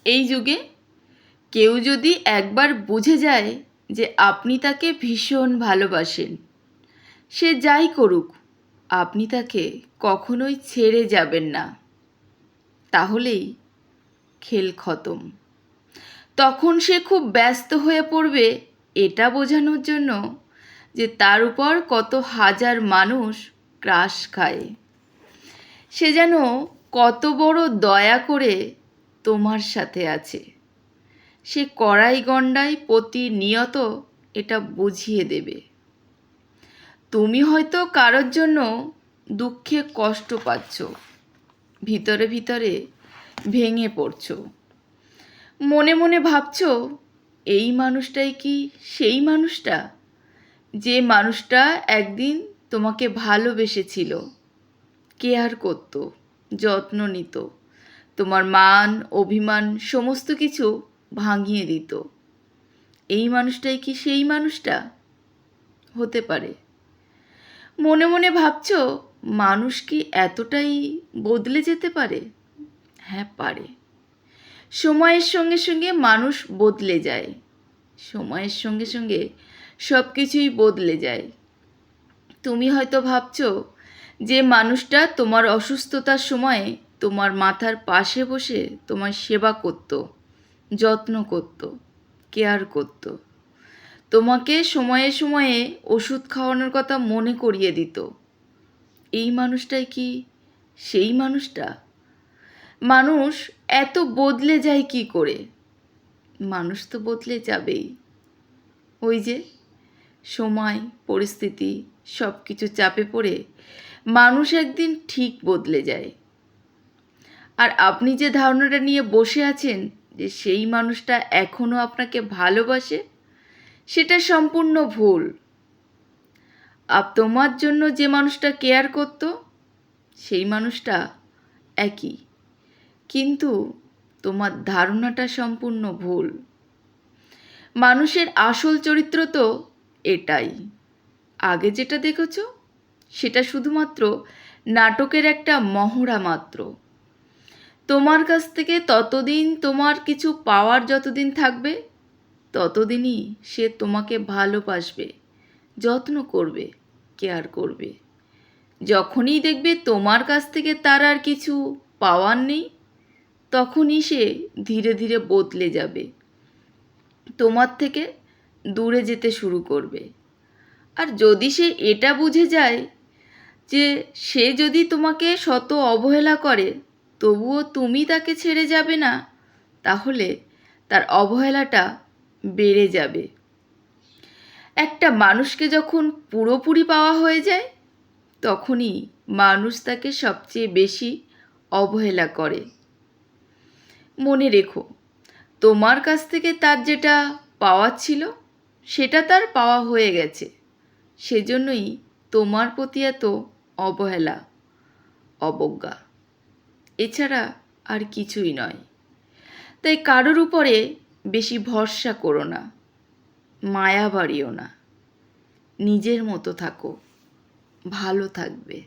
এই যুগে কেউ যদি একবার বুঝে যায় যে আপনি তাকে ভীষণ ভালোবাসেন, সে যাই করুক আপনি তাকে কখনোই ছেড়ে যাবেন না, তাহলেই খেল খতম। তখন সে খুব ব্যস্ত হয়ে পড়বে এটা বোঝানোর জন্য যে তার উপর কত হাজার মানুষ ক্রাশ খায়। সে যেন কত বড় দয়া করে তোমার সাথে আছে। সে কড়াই গণ্ডায় প্রতিনিয়ত এটা বুঝিয়ে দেবে। তুমি হয়তো কারোর জন্য দুঃখে কষ্ট পাচ্ছ, ভিতরে ভিতরে ভেঙে পড়ছো, মনে মনে ভাবছো এই মানুষটাই কি সেই মানুষটা, যে মানুষটা একদিন তোমাকে ভালোবেসেছিল, কেয়ার করত, যত্ন নিত, তোমার মান অভিমান সমস্ত কিছু ভাঙিয়ে দিত। এই মানুষটাই কি সেই মানুষটা? হতে পারে। মনে মনে ভাবছো মানুষ কি এতটাই বদলে যেতে পারে? হ্যাঁ, পারে। সময়ের সঙ্গে সঙ্গে মানুষ বদলে যায়, সময়ের সঙ্গে সঙ্গে সব কিছুই বদলে যায়। তুমি হয়তো ভাবছো যে মানুষটা তোমার অসুস্থতার সময়ে তোমার মাথার পাশে বসে তোমার সেবা করত, যত্ন করত, কেয়ার করত, তোমাকে সময়ে সময়ে ওষুধ খাওয়ানোর কথা মনে করিয়ে দিত। এই মানুষটাই কি সেই মানুষটা? মানুষ এত বদলে যায় কি করে? মানুষ তো বদলে যাবেই। ওই যে সময় পরিস্থিতি সব কিছু চাপে পড়ে মানুষ একদিন ঠিক বদলে যায়। আর আপনি যে ধারণাটা নিয়ে বসে আছেন যে সেই মানুষটা এখনও আপনাকে ভালোবাসে, সেটা সম্পূর্ণ ভুল। তোমার জন্য যে মানুষটা কেয়ার করত সেই মানুষটা একই, কিন্তু তোমার ধারণাটা সম্পূর্ণ ভুল। মানুষের আসল চরিত্র তো এটাই। আগে যেটা দেখেছো সেটা শুধুমাত্র নাটকের একটা মহড়া মাত্র। তোমার কাছ থেকে ততদিন তোমার কিছু পাওয়ার যতদিন থাকবে ততদিনই সে তোমাকে ভালোবাসবে, যত্ন করবে, কেয়ার করবে। যখনই দেখবে তোমার কাছ থেকে তার আর কিছু পাওয়ার নেই, তখনই সে ধীরে ধীরে বদলে যাবে, তোমার থেকে দূরে যেতে শুরু করবে। আর যদি সে এটা বুঝে যায় যে সে যদি তোমাকে শত অবহেলা করে তবুও তুমি তাকে ছেড়ে যাবে না, তাহলে তার অবহেলাটা বেড়ে যাবে। একটা মানুষকে যখন পুরোপুরি পাওয়া হয়ে যায় তখনই মানুষ তাকে সবচেয়ে বেশি অবহেলা করে। মনে রেখো, তোমার কাছ থেকে তার যেটা পাওয়ার ছিল সেটা তার পাওয়া হয়ে গেছে, সেজন্যই তোমার প্রতি এত অবহেলা, অবজ্ঞা, এছাড়া আর কিছুই নয়। তাই কারোর উপরে বেশি ভরসা করো না, মায়া বাড়িও না, নিজের মতো থাকো, ভালো থাকবে।